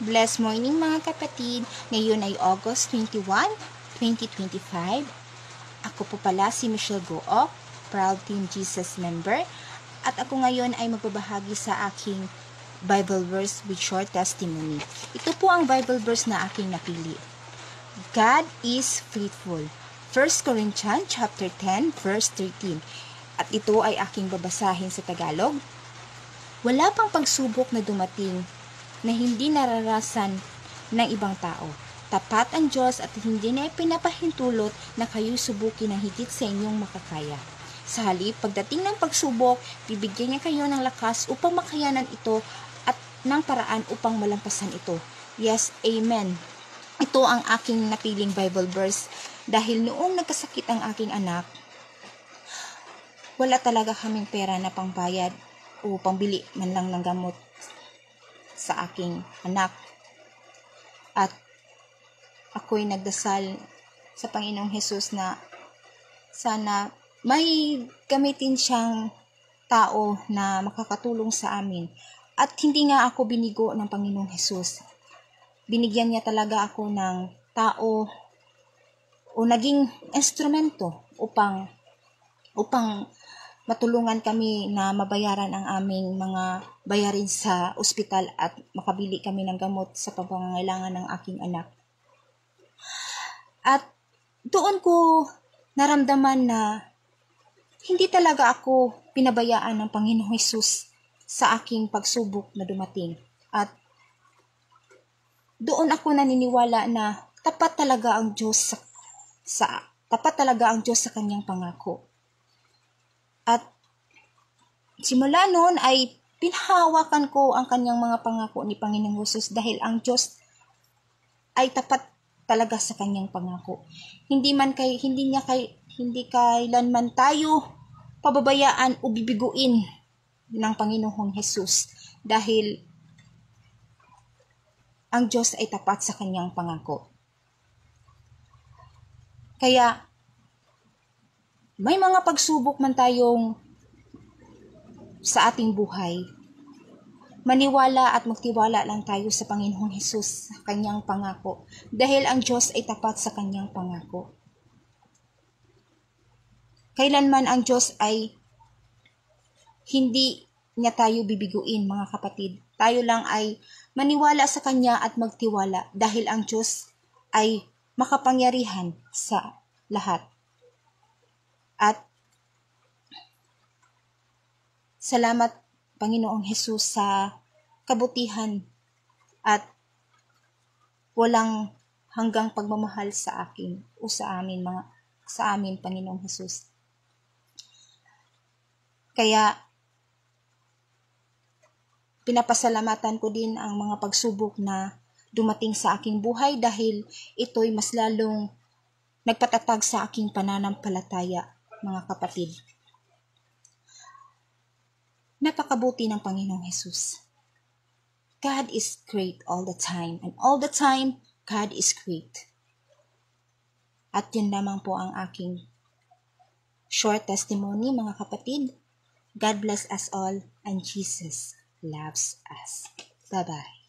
Blessed morning mga kapatid. Ngayon ay August 21, 2025. Ako po pala si Michelle Gook, Proud Team Jesus member. At ako ngayon ay magbabahagi sa aking Bible verse with short testimony. Ito po ang Bible verse na aking napili. God is faithful. 1 Corinthians chapter 10 verse 13. At ito ay aking babasahin sa Tagalog. Wala pang pagsubok na dumating na hindi nararasan ng ibang tao. Tapat ang Diyos at hindi na ipinapahintulot na kayo subukin ng higit sa inyong makakaya. Sa halip, pagdating ng pagsubok, bibigyan niya kayo ng lakas upang makayanan ito at ng paraan upang malampasan ito. Yes, Amen. Ito ang aking napiling Bible verse dahil noong nagkasakit ang aking anak, wala talaga kaming pera na pangbayad o pambili man lang ng gamot sa aking anak. At ako'y nagdasal sa Panginoong Hesus na sana may gamitin siyang tao na makakatulong sa amin. At hindi nga ako binigo ng Panginoong Hesus. Binigyan niya talaga ako ng tao o naging instrumento upang matulungan kami na mabayaran ang aming mga bayarin sa ospital at makabili kami ng gamot sa pangangailangan ng aking anak. At doon ko naramdaman na hindi talaga ako pinabayaan ng Panginoong Hesus sa aking pagsubok na dumating. At doon ako naniniwala na tapat talaga ang Diyos sa kanyang pangako. At simula noon ay pinahawakan ko ang kanyang mga pangako ni Panginoong Hesus dahil ang Diyos ay tapat talaga sa kanyang pangako. Hindi kailanman tayo pababayaan o bibiguin ng Panginoong Hesus dahil ang Diyos ay tapat sa kanyang pangako. Kaya may mga pagsubok man tayong sa ating buhay, maniwala at magtiwala lang tayo sa Panginoong Hesus sa kanyang pangako dahil ang Diyos ay tapat sa kanyang pangako. Kailanman ang Diyos ay hindi niya tayo bibiguin, mga kapatid. Tayo lang ay maniwala sa kanya at magtiwala dahil ang Diyos ay makapangyarihan sa lahat. At salamat Panginoong Hesus sa kabutihan at walang hanggang pagmamahal sa akin o sa amin Panginoong Hesus. Kaya pinapasalamatan ko din ang mga pagsubok na dumating sa aking buhay dahil ito'y mas lalong nagpatatag sa aking pananampalataya, mga kapatid. Napakabuti ng Panginoong Hesus. God is great all the time, and all the time, God is great. At yun lamang po ang aking short testimony, mga kapatid. God bless us all, and Jesus loves us. Bye-bye.